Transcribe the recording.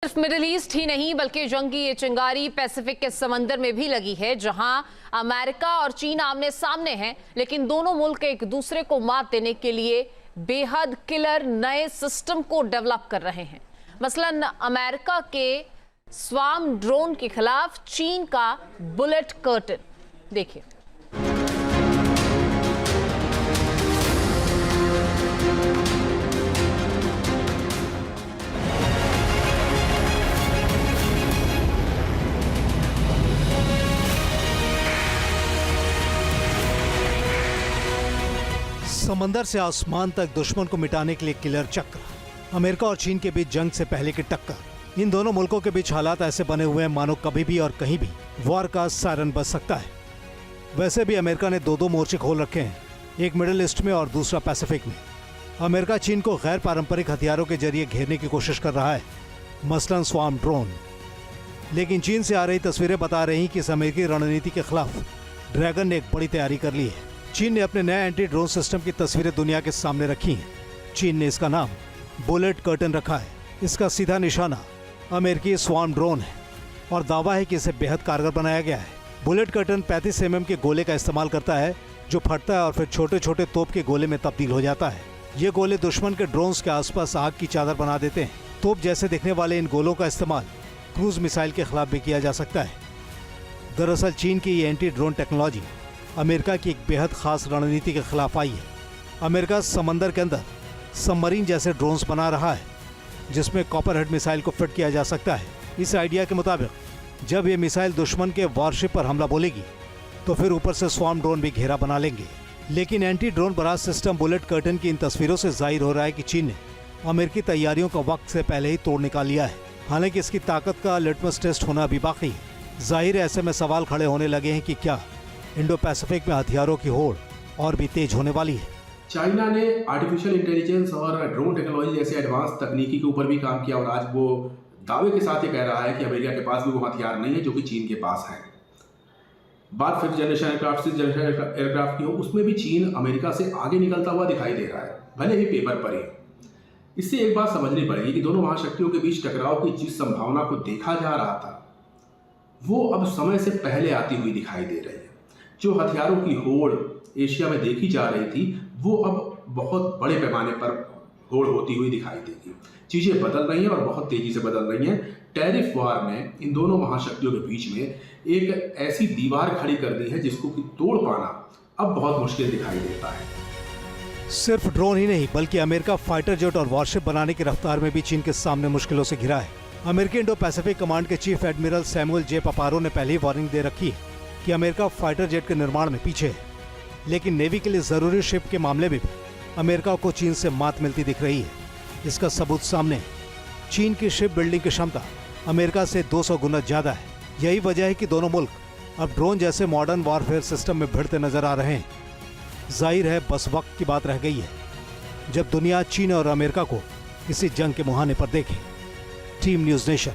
सिर्फ middle east ही नहीं बल्कि जंगी ये चिंगारी पैसिफिक के समंदर में भी लगी है, जहां अमेरिका और चीन आमने सामने हैं, लेकिन दोनों मुल्क एक दूसरे को मात देने के लिए बेहद किलर नए सिस्टम को डेवलप कर रहे हैं। मसलन अमेरिका के स्वार्म ड्रोन के खिलाफ चीन का बुलेट कर्टन देखिए। समंदर से आसमान तक दुश्मन को मिटाने के लिए किलर चक्र। अमेरिका और चीन के बीच जंग से पहले की टक्कर। इन दोनों मुल्कों के बीच हालात ऐसे बने हुए हैं मानो कभी भी और कहीं भी वॉर का सायरन बज सकता है। वैसे भी अमेरिका ने दो मोर्चे खोल रखे हैं, एक मिडिल ईस्ट में और दूसरा पैसिफिक में। अमेरिका चीन को गैर पारंपरिक हथियारों के जरिए घेरने की कोशिश कर रहा है, मसलन स्वार्म ड्रोन। लेकिन चीन से आ रही तस्वीरें बता रही कि इस अमेरिकी रणनीति के खिलाफ ड्रैगन ने एक बड़ी तैयारी कर ली है। चीन ने अपने नए एंटी ड्रोन सिस्टम की तस्वीरें दुनिया के सामने रखी हैं। चीन ने इसका नाम बुलेट कर्टन रखा है। इसका सीधा निशाना अमेरिकी स्वार्म ड्रोन है और दावा है कि इसे बेहद कारगर बनाया गया है। बुलेट कर्टन 35 mm के गोले का इस्तेमाल करता है, जो फटता है और फिर छोटे छोटे तोप के गोले में तब्दील हो जाता है। ये गोले दुश्मन के ड्रोन्स के आसपास आग की चादर बना देते हैं। तोप जैसे दिखने वाले इन गोलों का इस्तेमाल क्रूज मिसाइल के खिलाफ भी किया जा सकता है। दरअसल चीन की ये एंटी ड्रोन टेक्नोलॉजी अमेरिका की एक बेहद खास रणनीति के खिलाफ आई है। अमेरिका समंदर के अंदर सबमरीन जैसे ड्रोन्स बना रहा है, जिसमें कॉपरहेड मिसाइल को फिट किया जा सकता है। इस आइडिया के मुताबिक जब ये मिसाइल दुश्मन के वॉरशिप पर हमला बोलेगी तो फिर ऊपर से स्वार्म ड्रोन भी घेरा बना लेंगे। लेकिन anti drone barrage system bullet curtain की इन तस्वीरों से जाहिर हो रहा है कि चीन ने अमेरिकी तैयारियों का वक्त से पहले ही तोड़ निकाल लिया है। हालांकि इसकी ताकत का लिटमस टेस्ट होना अभी बाकी है। जाहिर है ऐसे में सवाल खड़े होने लगे हैं कि क्या इंडो पैसिफिक में हथियारों की होड़ और भी तेज होने वाली है। चाइना ने आर्टिफिशियल इंटेलिजेंस और ड्रोन टेक्नोलॉजी जैसे एडवांस तकनीकी के ऊपर भी काम किया और आज वो दावे के साथ ये कह रहा है कि अमेरिका के पास भी वो हथियार नहीं है जो कि चीन के पास है। बात fifth generation aircraft, sixth generation aircraft की हो, उसमें भी चीन अमेरिका से आगे निकलता हुआ दिखाई दे रहा है, भले ही पेपर पर ही। इससे एक बात समझनी पड़ेगी कि दोनों महाशक्तियों के बीच टकराव की जिस संभावना को देखा जा रहा था वो अब समय से पहले आती हुई दिखाई दे रही है। जो हथियारों की होड़ एशिया में देखी जा रही थी वो अब बहुत बड़े पैमाने पर होड़ होती हुई दिखाई देगी। चीज़ें बदल रही हैं और बहुत तेजी से बदल रही हैं। टैरिफ वार ने इन दोनों महाशक्तियों के बीच में एक ऐसी दीवार खड़ी कर दी है जिसको कि तोड़ पाना अब बहुत मुश्किल दिखाई देता है। सिर्फ ड्रोन ही नहीं बल्कि अमेरिका फाइटर जेट और वॉरशिप बनाने की रफ्तार में भी चीन के सामने मुश्किलों से घिरा है। अमेरिकी इंडो पैसिफिक कमांड के चीफ एडमिरल सैमुअल जे पपारो ने पहले ही वार्निंग दे रखी है कि अमेरिका फाइटर जेट के निर्माण में पीछे है। लेकिन नेवी के लिए जरूरी शिप के मामले में भी अमेरिका को चीन से मात मिलती दिख रही है। इसका सबूत सामने है। चीन की शिप बिल्डिंग की क्षमता अमेरिका से 200 गुना ज्यादा है। यही वजह है कि दोनों मुल्क अब ड्रोन जैसे मॉडर्न वॉरफेयर सिस्टम में भिड़ते नजर आ रहे हैं। जाहिर है बस वक्त की बात रह गई है जब दुनिया चीन और अमेरिका को किसी जंग के मुहाने पर देखे। Team news nation.